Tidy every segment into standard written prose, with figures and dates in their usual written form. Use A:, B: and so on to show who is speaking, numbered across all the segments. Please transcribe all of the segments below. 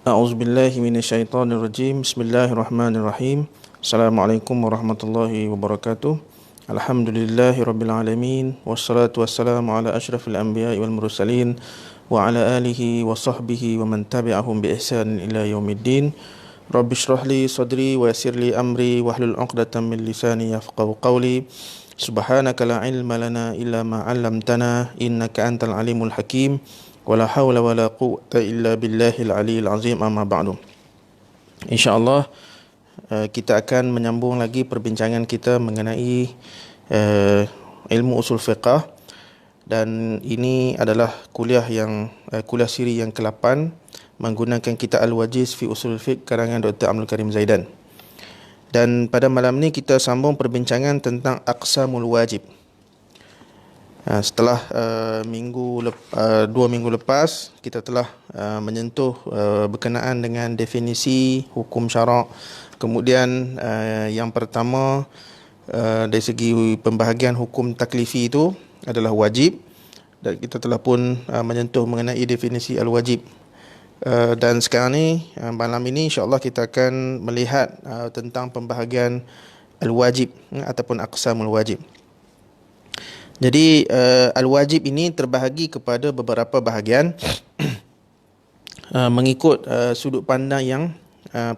A: A'udzubillahi minasyaitonirrajim. Bismillahirrahmanirrahim. Assalamualaikum warahmatullahi wabarakatuh. Alhamdulillahirabbil alamin wassalatu wassalamu ala asyrafil anbiya'i wal mursalin wa ala alihi wa sahbihi wa man tabi'ahum bi ihsan ila yaumiddin. Rabbi shrah li sadri wa yassir li amri wahlul 'uqdatam min lisani yafqahu qawli. Subhanaka la ilma lana illa ma 'allamtana innaka antal alimul hakim. Wala hawla wala quwwata illa billahil aliyil azim, amma ba'du. InsyaAllah kita akan menyambung lagi perbincangan kita mengenai ilmu usul fiqh, dan ini adalah kuliah siri yang ke-8 menggunakan kitab Al-Wajiz fi Usul Fiqh karangan Dr. Abdul Karim Zaidan. Dan pada malam ni kita sambung perbincangan tentang aqsamul wajib. Setelah 2 minggu lepas kita telah menyentuh berkenaan dengan definisi hukum syarak. Kemudian yang pertama dari segi pembahagian hukum taklifi itu adalah wajib, dan kita telah pun menyentuh mengenai definisi al-wajib. Dan sekarang ni malam ini insya-Allah kita akan melihat tentang pembahagian al-wajib ataupun aqsamul wajib. Jadi al-wajib ini terbahagi kepada beberapa bahagian mengikut sudut pandang yang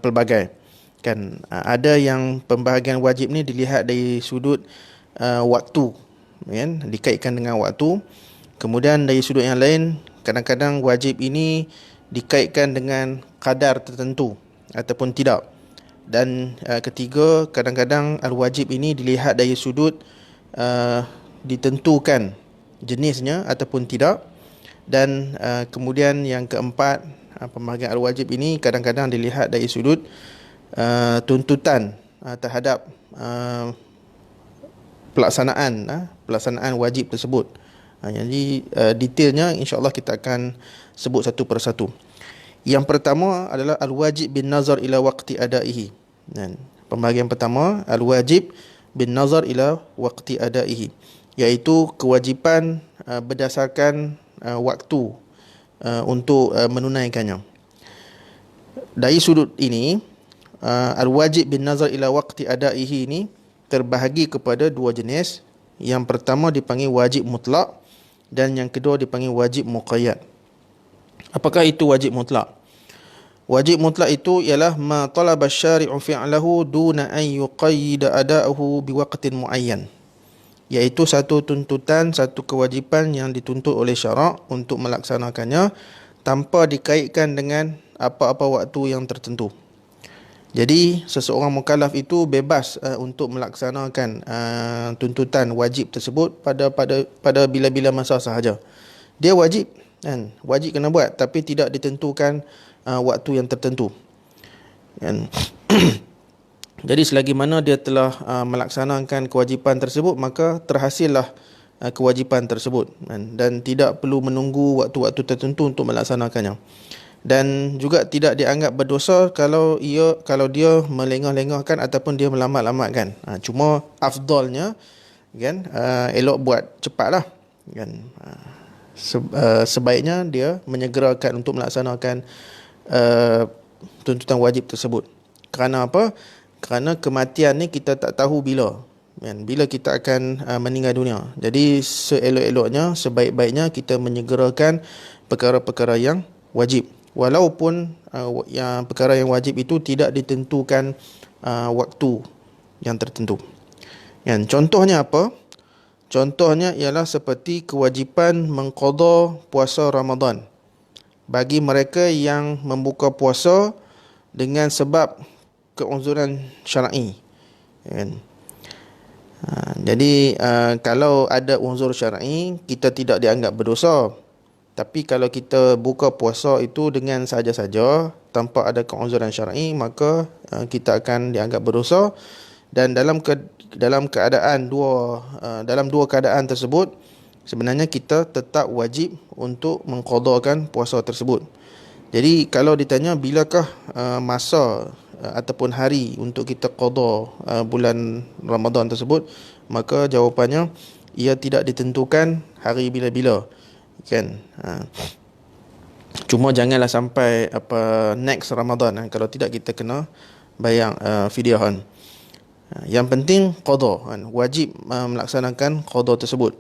A: pelbagai. Kan ada yang pembahagian wajib ni dilihat dari sudut waktu, kan, dikaitkan dengan waktu. Kemudian dari sudut yang lain, kadang-kadang wajib ini dikaitkan dengan kadar tertentu ataupun tidak. Dan ketiga, kadang-kadang al-wajib ini dilihat dari sudut ditentukan jenisnya ataupun tidak. Dan kemudian yang keempat, pembahagian al-wajib ini kadang-kadang dilihat dari sudut tuntutan terhadap pelaksanaan wajib tersebut. Jadi detailnya insya-Allah kita akan sebut satu persatu. Yang pertama adalah al-wajib bin nazar ila waqti adaihi. Dan pembahagian pertama, al-wajib bin nazar ila waqti adaihi, iaitu kewajipan berdasarkan waktu untuk menunaikannya. Dari sudut ini, al-wajib bin nazar ila waqti adaihi ini terbahagi kepada dua jenis. Yang pertama dipanggil wajib mutlak, dan yang kedua dipanggil wajib muqayyad. Apakah itu wajib mutlak? Wajib mutlak itu ialah ma talaba syari'u fi'lahu duna an yuqayyida ada'uhu biwaqtin muayyan, iaitu satu tuntutan, satu kewajipan yang dituntut oleh syarak untuk melaksanakannya tanpa dikaitkan dengan apa-apa waktu yang tertentu. Jadi seseorang mukallaf itu bebas untuk melaksanakan tuntutan wajib tersebut pada bila-bila masa sahaja. Dia wajib, kan? Wajib kena buat, tapi tidak ditentukan waktu yang tertentu, kan? Jadi selagi mana dia telah melaksanakan kewajipan tersebut, maka terhasillah kewajipan tersebut, dan tidak perlu menunggu waktu-waktu tertentu untuk melaksanakannya. Dan juga tidak dianggap berdosa kalau dia melengah-lengahkan ataupun dia melambat-lambatkan. Cuma afdalnya, kan, elok buat cepatlah, kan. Sebaiknya dia menyegerakan untuk melaksanakan tuntutan wajib tersebut. Kerana apa? Kerana kematian ni kita tak tahu bila, kan, bila kita akan meninggal dunia. Jadi seelok-eloknya, sebaik-baiknya kita menyegerakan perkara-perkara yang wajib, walaupun yang perkara yang wajib itu tidak ditentukan waktu yang tertentu. Kan, contohnya apa? Contohnya ialah seperti kewajipan mengqada puasa Ramadan bagi mereka yang membuka puasa dengan sebab keunzuran syar'i, kan. Jadi kalau ada uzur syar'i, kita tidak dianggap berdosa. Tapi kalau kita buka puasa itu dengan saja-saja tanpa ada keunzuran syar'i, maka kita akan dianggap berdosa. Dan dalam dua keadaan tersebut, sebenarnya kita tetap wajib untuk mengqadakan puasa tersebut. Jadi kalau ditanya bilakah masa ataupun hari untuk kita qada bulan Ramadan tersebut, maka jawapannya ia tidak ditentukan hari bila-bila, kan. Cuma janganlah sampai next Ramadan kan. Kalau tidak kita kena bayar fidyah kan. Yang penting qada kan, wajib melaksanakan qada tersebut.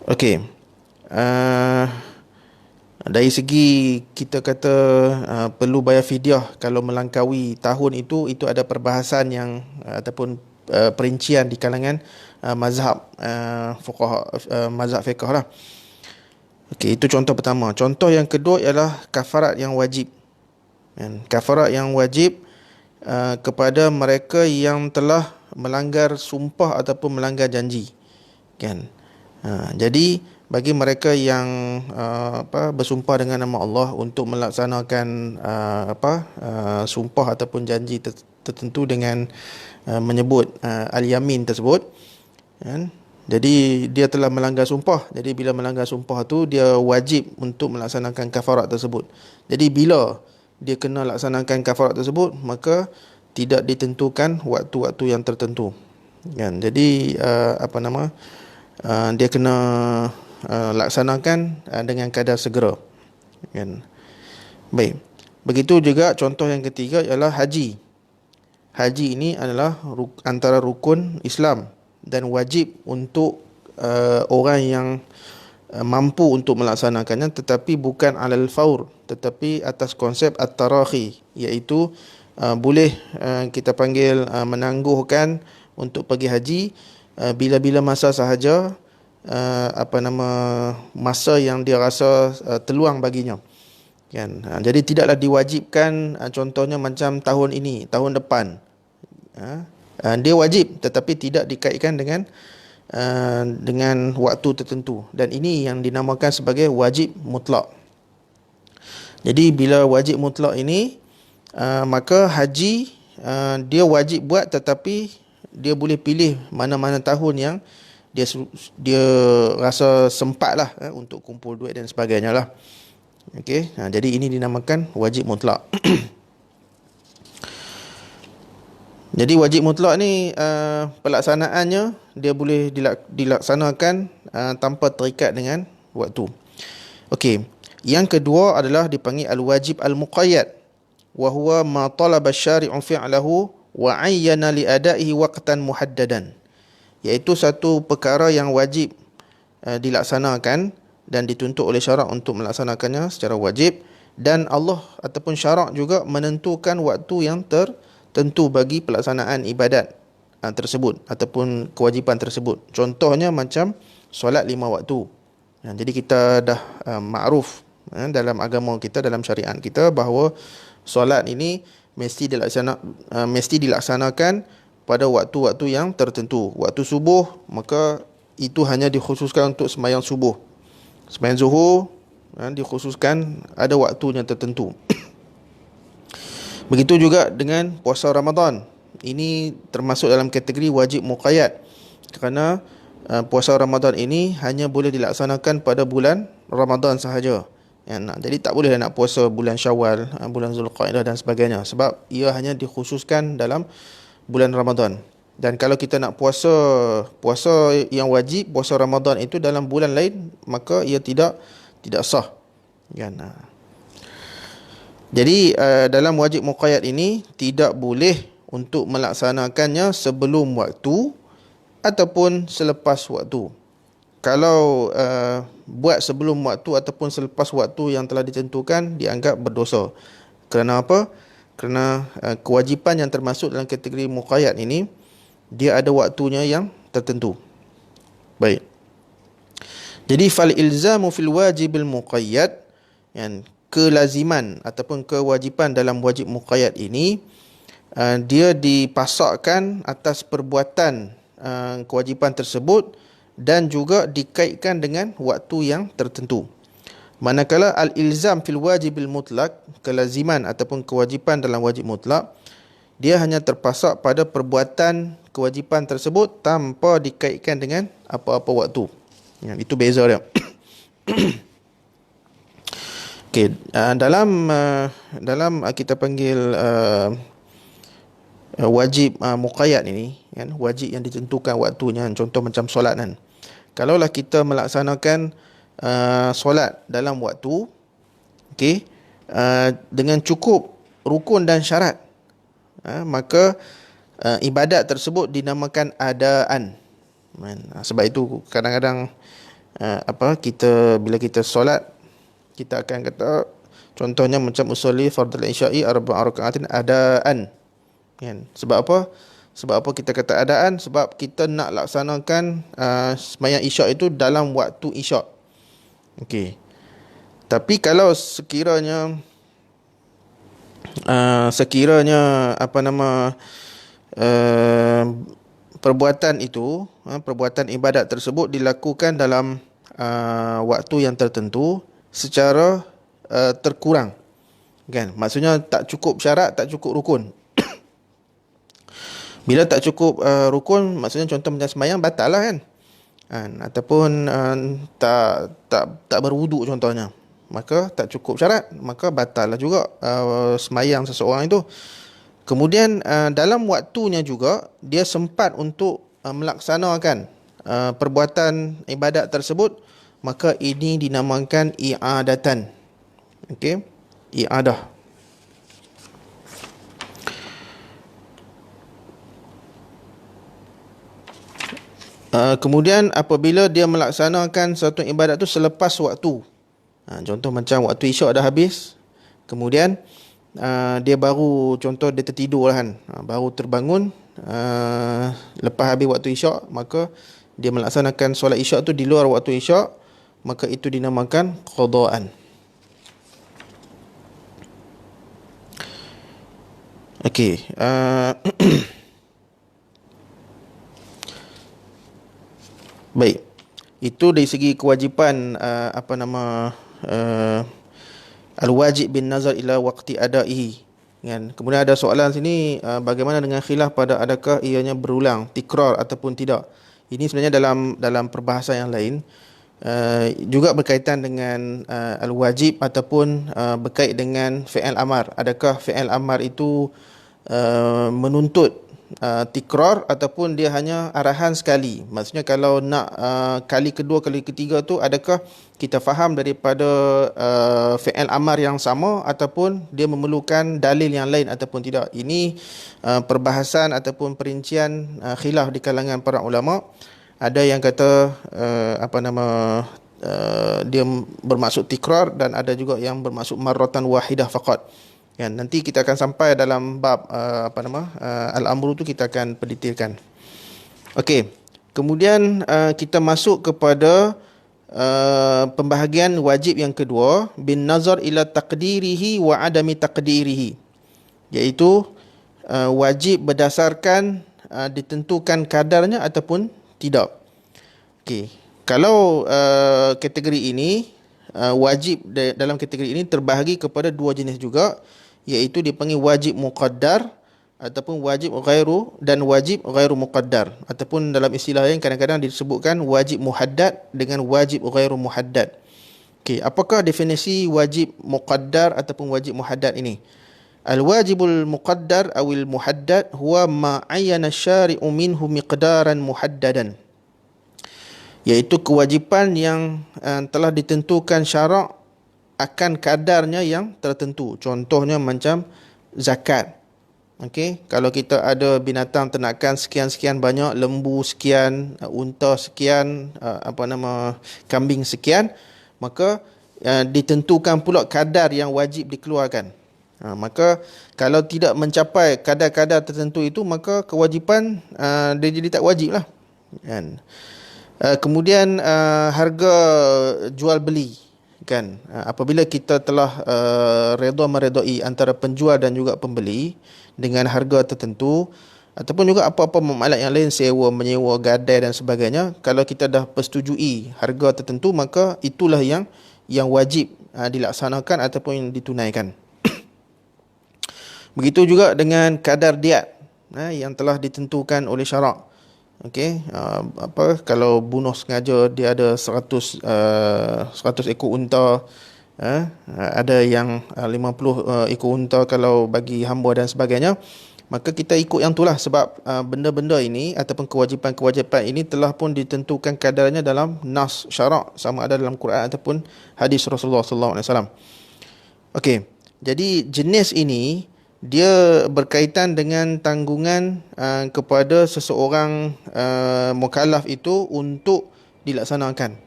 A: Okey. Uh, dari segi kita kata perlu bayar fidyah kalau melangkaui tahun itu ada perbahasan yang ataupun perincian di kalangan mazhab fuqaha, mazhab fiqh lah. Okey, itu contoh pertama. Contoh yang kedua ialah kafarat yang wajib. Kan? Kafarat yang wajib kepada mereka yang telah melanggar sumpah ataupun melanggar janji. Kan? Jadi bagi mereka yang bersumpah dengan nama Allah untuk melaksanakan sumpah ataupun janji tertentu dengan menyebut al-yamin tersebut, kan? Jadi dia telah melanggar sumpah. Jadi bila melanggar sumpah tu dia wajib untuk melaksanakan kafarat tersebut. Jadi bila dia kena laksanakan kafarat tersebut, maka tidak ditentukan waktu-waktu yang tertentu. Kan? Jadi dia kena laksanakan dengan kadar segera. Kan? Baik. Begitu juga contoh yang ketiga ialah haji. Haji ini adalah antara rukun Islam dan wajib untuk orang yang mampu untuk melaksanakannya, tetapi bukan alal faur, tetapi atas konsep at-tarahi, iaitu boleh kita panggil menangguhkan untuk pergi haji bila-bila masa sahaja, masa yang dia rasa terluang baginya. Kan? Jadi tidaklah diwajibkan, contohnya macam tahun ini, tahun depan. Dia wajib tetapi tidak dikaitkan dengan waktu tertentu, dan ini yang dinamakan sebagai wajib mutlak. Jadi bila wajib mutlak ini, maka haji dia wajib buat, tetapi dia boleh pilih mana-mana tahun yang dia rasa sempat lah untuk kumpul duit dan sebagainya lah. Okey, jadi ini dinamakan wajib mutlak. Jadi wajib mutlak ni pelaksanaannya dia boleh dilaksanakan tanpa terikat dengan waktu. Okey. Yang kedua adalah dipanggil al-wajib al-muqayyad, wa huwa ma talaba asy-syari'u fi'lahu wa 'ayyana li ada'ihi waqtan muhaddadan. Iaitu satu perkara yang wajib dilaksanakan dan dituntut oleh syarak untuk melaksanakannya secara wajib, dan Allah ataupun syarak juga menentukan waktu yang tertentu bagi pelaksanaan ibadat tersebut ataupun kewajipan tersebut. Contohnya macam solat 5 waktu. Jadi kita dah makruf dalam agama kita, dalam syariat kita, bahawa solat ini mesti dilaksanakan pada waktu-waktu yang tertentu. Waktu subuh, maka itu hanya dikhususkan untuk sembahyang subuh. Sembahyang zuhur dikhususkan ada waktunya tertentu. Begitu juga dengan puasa Ramadan. Ini termasuk dalam kategori wajib muqayyad, kerana puasa Ramadan ini hanya boleh dilaksanakan pada bulan Ramadan sahaja. Jadi tak boleh nak puasa bulan Syawal, bulan Zulqa'dah dan sebagainya, sebab ia hanya dikhususkan dalam bulan Ramadan. Dan kalau kita nak puasa yang wajib, puasa Ramadan itu dalam bulan lain, maka ia tidak sah. Kan? Jadi dalam wajib muqayyad ini tidak boleh untuk melaksanakannya sebelum waktu ataupun selepas waktu. Kalau buat sebelum waktu ataupun selepas waktu yang telah ditentukan, dianggap berdosa. Kerana apa? Kerana kewajipan yang termasuk dalam kategori muqayyad ini, dia ada waktunya yang tertentu. Baik. Jadi fal ilzamu fil wajibil muqayyad, yang kelaziman ataupun kewajipan dalam wajib muqayyad ini dia dipasakkan atas perbuatan kewajipan tersebut dan juga dikaitkan dengan waktu yang tertentu. Manakala al-ilzam fil wajibil mutlak, kelaziman ataupun kewajipan dalam wajib mutlak, dia hanya terpasak pada perbuatan kewajipan tersebut tanpa dikaitkan dengan apa-apa waktu. Itu beza dia. Okey, dalam kita panggil wajib muqayyad ini, kan, wajib yang ditentukan waktunya, contoh macam solat kan. kalaulah kita melaksanakan solat dalam waktu, okey, dengan cukup rukun dan syarat, maka ibadat tersebut dinamakan adaan. Sebab itu kadang-kadang bila kita solat, kita akan kata, contohnya macam usolli fardhu isya'i arba'a raka'atin adaan, kan? Sebab apa? Sebab apa kita kata adaan? Sebab kita nak laksanakan sembahyang isyak itu dalam waktu isyak. Okey. Tapi kalau sekiranya perbuatan itu, perbuatan ibadat tersebut dilakukan dalam waktu yang tertentu secara terkurang, kan? Maksudnya tak cukup syarat, tak cukup rukun. Bila tak cukup rukun, maksudnya contoh macam sembahyang batal lah, kan? Ataupun tak berwuduk contohnya, maka tak cukup syarat, maka batal lah juga sembahyang seseorang itu. Kemudian dalam waktunya juga dia sempat untuk melaksanakan perbuatan ibadat tersebut, maka ini dinamakan i'adatan. Okey, i'adah. Kemudian apabila dia melaksanakan satu ibadat tu selepas waktu, contoh macam waktu isyak dah habis, kemudian dia baru, contoh dia tertidur lah, kan, baru terbangun lepas habis waktu isyak, maka dia melaksanakan solat isyak tu di luar waktu isyak, maka itu dinamakan qadaan. Okey, baik. Itu dari segi kewajipan al-wajib bin nazar ila waqti adaihi, kan? Kemudian ada soalan sini, bagaimana dengan khilaf pada adakah ianya berulang, tikrar ataupun tidak. Ini sebenarnya dalam perbahasan yang lain, juga berkaitan dengan al-wajib ataupun berkait dengan fi'il amar. Adakah fi'il amar itu menuntut tikrar ataupun dia hanya arahan sekali? Maksudnya kalau nak kali kedua, kali ketiga tu, adakah kita faham daripada fi'il amar yang sama ataupun dia memerlukan dalil yang lain ataupun tidak? Ini perbahasan ataupun perincian khilaf di kalangan para ulama. Ada yang kata dia bermaksud tikrar, dan ada juga yang bermaksud marratan wahidah faqat. Kan, nanti kita akan sampai dalam bab al-amru tu, kita akan pendetailkan. Okey. Kemudian kita masuk kepada pembahagian wajib yang kedua, bin nazar ila taqdirihi wa adami taqdirihi, iaitu wajib berdasarkan ditentukan kadarnya ataupun tidak. Okey. Kalau kategori ini, wajib dalam kategori ini terbahagi kepada dua jenis juga, iaitu dipanggil wajib muqaddar ataupun wajib ghairu, dan wajib ghairu muqaddar, ataupun dalam istilah lain kadang-kadang disebutkan wajib muhaddad dengan wajib ghairu muhaddad. Okey, apakah definisi wajib muqaddar ataupun wajib muhaddad ini? Al-wajibul muqaddar awil muhaddad huwa ma ayyana syari'u minhu miqdaran muhaddadan, iaitu kewajipan yang telah ditentukan syarak akan kadarnya yang tertentu. Contohnya macam zakat. Okey, kalau kita ada binatang ternakan sekian-sekian banyak, lembu sekian, unta sekian, kambing sekian, maka ditentukan pula kadar yang wajib dikeluarkan. Maka kalau tidak mencapai kadar-kadar tertentu itu, maka kewajipan dia jadi tak wajib lah, kan? Kemudian harga jual beli, kan, apabila kita telah meredai antara penjual dan juga pembeli dengan harga tertentu, ataupun juga apa-apa muamalat yang lain, sewa, menyewa, gadai dan sebagainya, kalau kita dah persetujui harga tertentu, maka itulah yang wajib dilaksanakan ataupun ditunaikan. Begitu juga dengan kadar diat yang telah ditentukan oleh syarak. Okey, kalau bunuh sengaja, dia ada 100 ekor unta, ada yang 50 ekor unta kalau bagi hamba dan sebagainya, maka kita ikut yang itulah, sebab benda-benda ini ataupun kewajipan-kewajipan ini telah pun ditentukan kadarnya dalam nas syarak, sama ada dalam Quran ataupun hadis Rasulullah sallallahu alaihi wasallam. Okey. Jadi jenis ini dia berkaitan dengan tanggungan kepada seseorang mukallaf itu untuk dilaksanakan.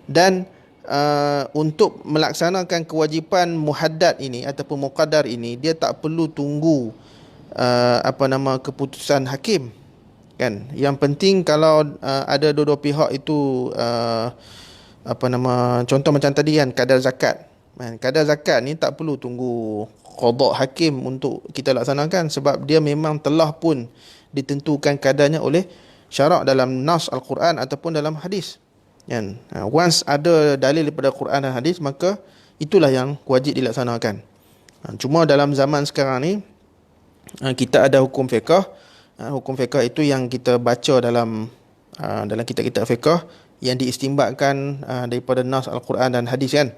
A: Dan untuk melaksanakan kewajipan muhaddad ini ataupun muqaddar ini, dia tak perlu tunggu keputusan hakim, kan. Yang penting kalau ada dua-dua pihak itu contoh macam tadi kan, kadar zakat. Kadar zakat ni tak perlu tunggu qada hakim untuk kita laksanakan, sebab dia memang telah pun ditentukan kadarnya oleh syarak dalam nas Al-Quran ataupun dalam hadis, kan. Once ada dalil daripada Quran dan hadis, maka itulah yang wajib dilaksanakan. Cuma dalam zaman sekarang ni kita ada hukum fiqh. Hukum fiqh itu yang kita baca dalam kitab-kitab fiqh yang diistinbatkan daripada nas Al-Quran dan hadis, kan.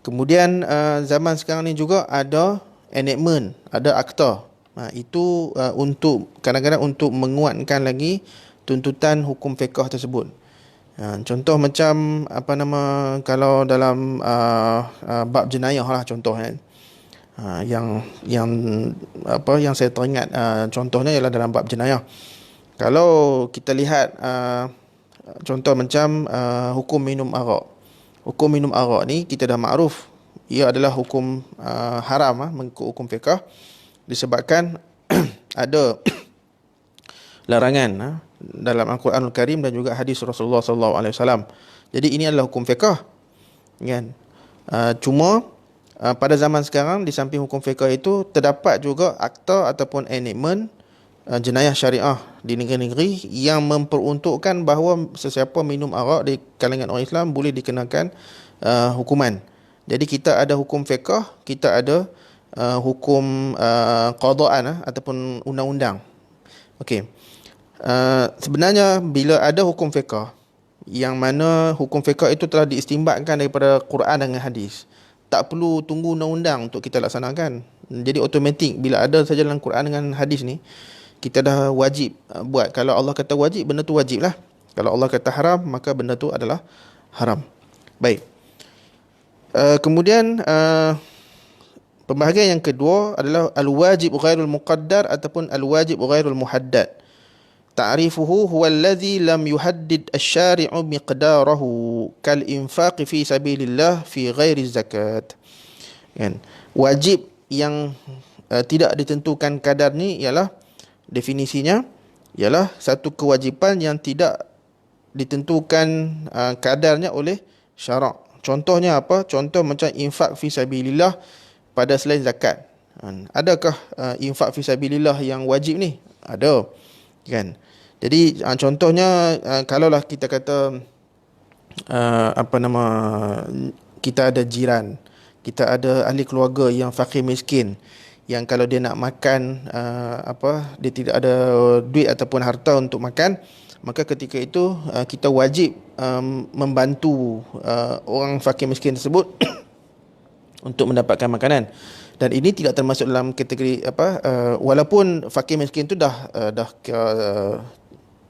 A: Kemudian zaman sekarang ni juga ada enactment, ada akta. Itu untuk kadang-kadang untuk menguatkan lagi tuntutan hukum fiqh tersebut. Contoh macam kalau dalam bab jenayah lah contoh, kan. Yang saya teringat contohnya ialah dalam bab jenayah. Kalau kita lihat contoh macam hukum minum arak. Hukum minum arak ni kita dah makruf, ia adalah hukum haram mengikut hukum fiqh, disebabkan ada larangan dalam Al-Quranul Karim dan juga hadis Rasulullah sallallahu alaihi wasallam. Jadi ini adalah hukum fiqh, kan. Cuma pada zaman sekarang, di samping hukum fiqh itu, terdapat juga akta ataupun enactment jenayah syariah di negeri-negeri yang memperuntukkan bahawa sesiapa minum arak di kalangan orang Islam boleh dikenakan hukuman. Jadi kita ada hukum fiqh, kita ada hukum qadaan ataupun undang-undang. Okey. Sebenarnya bila ada hukum fiqh, yang mana hukum fiqh itu telah diistinbatkan daripada Quran dan hadis, tak perlu tunggu undang-undang untuk kita laksanakan. Jadi automatik bila ada saja dalam Quran dengan hadis ni, kita dah wajib buat. Kalau Allah kata wajib, benda tu wajib lah. Kalau Allah kata haram, maka benda tu adalah haram. Baik. Kemudian pembahagian yang kedua adalah al-wajib ghairul muqaddar ataupun al-wajib ghairul muhaddad. Ta'rifuhu huwa alladhi lam yuhaddid asy-syari'u miqdarahu kal infaq fi sabilillah fi ghairi zakat. Kan? Wajib yang tidak ditentukan kadar ni ialah, definisinya ialah satu kewajipan yang tidak ditentukan kadarnya oleh syarak. Contohnya apa? Contoh macam infak fi sabilillah pada selain zakat. Adakah infak fi sabilillah yang wajib ni? Ada, kan. Jadi contohnya kalaulah kita kata kita ada jiran, kita ada ahli keluarga yang fakir miskin, yang kalau dia nak makan dia tidak ada duit ataupun harta untuk makan, maka ketika itu kita wajib membantu orang fakir miskin tersebut untuk mendapatkan makanan. Dan ini tidak termasuk dalam kategori walaupun fakir miskin itu dah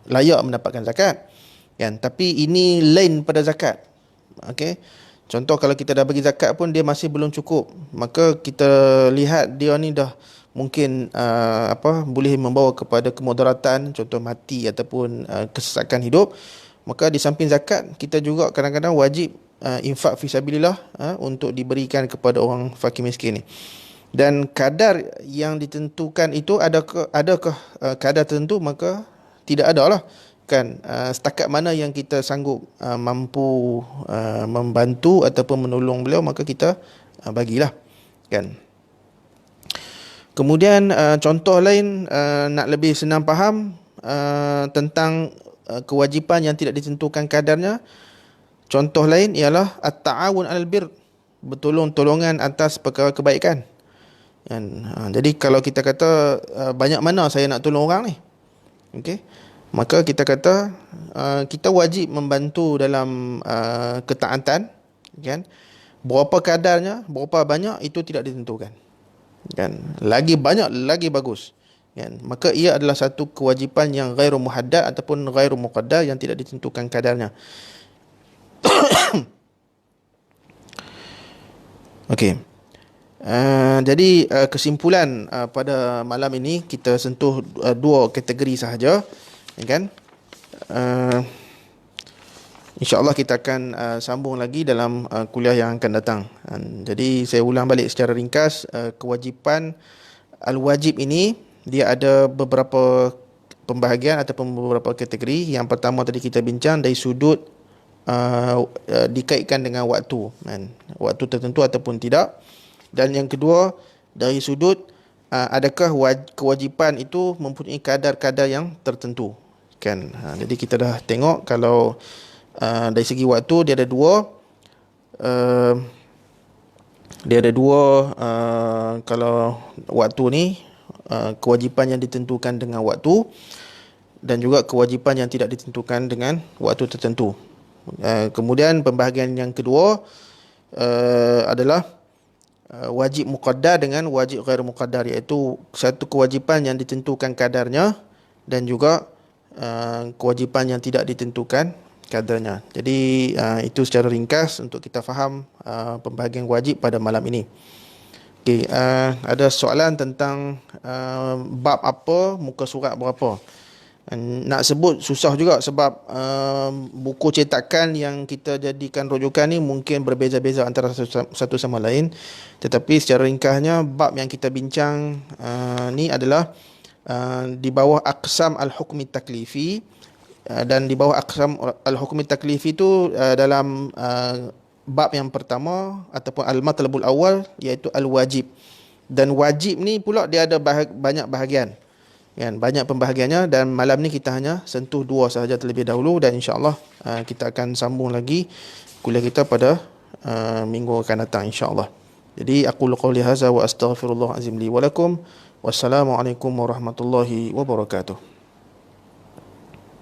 A: layak mendapatkan zakat, kan, tapi ini lain pada zakat. Okey. Contoh kalau kita dah bagi zakat pun dia masih belum cukup, maka kita lihat dia ni dah mungkin boleh membawa kepada kemudaratan, contoh mati ataupun kesesakan hidup, maka di samping zakat kita juga kadang-kadang wajib infak fi sabilillah untuk diberikan kepada orang fakir miskin ni. Dan kadar yang ditentukan itu adakah kadar tertentu? Maka tidak ada lah, kan. Setakat mana yang kita sanggup mampu membantu ataupun menolong beliau, maka kita bagilah, kan. Kemudian contoh lain nak lebih senang faham tentang kewajipan yang tidak ditentukan kadarnya, contoh lain ialah at-ta'awun 'alal bir, bertolong-tolongan atas perkara kebaikan, kan. Jadi kalau kita kata banyak mana saya nak tolong orang ni, okey, maka kita kata kita wajib membantu dalam ketaatan, kan. Berapa kadarnya, berapa banyak, itu tidak ditentukan, kan. Lagi banyak lagi bagus, kan, maka ia adalah satu kewajipan yang ghairu muhaddad ataupun ghairu muqaddar, yang tidak ditentukan kadarnya. Okey. Jadi kesimpulan pada malam ini kita sentuh dua kategori sahaja, kan? InsyaAllah kita akan sambung lagi dalam kuliah yang akan datang. Jadi saya ulang balik secara ringkas, kewajipan al-wajib ini dia ada beberapa pembahagian ataupun beberapa kategori. Yang pertama tadi kita bincang dari sudut dikaitkan dengan waktu, kan? Waktu tertentu ataupun tidak. Dan yang kedua dari sudut adakah kewajipan itu mempunyai kadar-kadar yang tertentu, kan? Jadi kita dah tengok kalau dari segi waktu dia ada dua. Kalau waktu ni kewajipan yang ditentukan dengan waktu, dan juga kewajipan yang tidak ditentukan dengan waktu tertentu. Kemudian pembahagian yang kedua adalah wajib muqaddar dengan wajib ghair muqaddar, iaitu satu kewajipan yang ditentukan kadarnya dan juga kewajipan yang tidak ditentukan kadarnya. Jadi itu secara ringkas untuk kita faham pembahagian wajib pada malam ini. Okey, ada soalan tentang bab apa, muka surat berapa. Nak sebut susah juga sebab buku cetakan yang kita jadikan rujukan ni mungkin berbeza-beza antara satu sama lain. Tetapi secara ringkasnya, bab yang kita bincang ni adalah di bawah aqsam al-hukmi taklifi, dan di bawah aqsam al-hukmi taklifi tu dalam bab yang pertama ataupun al-matlabul awal, iaitu al-wajib. Dan wajib ni pula dia ada banyak bahagian, kan, banyak pembahagiannya, dan malam ni kita hanya sentuh dua sahaja terlebih dahulu, dan insya-Allah kita akan sambung lagi kuliah kita pada minggu akan datang insya-Allah. Jadi aku qouli hadza wa astaghfirullah azim li wa lakum. Wassalamualaikum warahmatullahi wabarakatuh.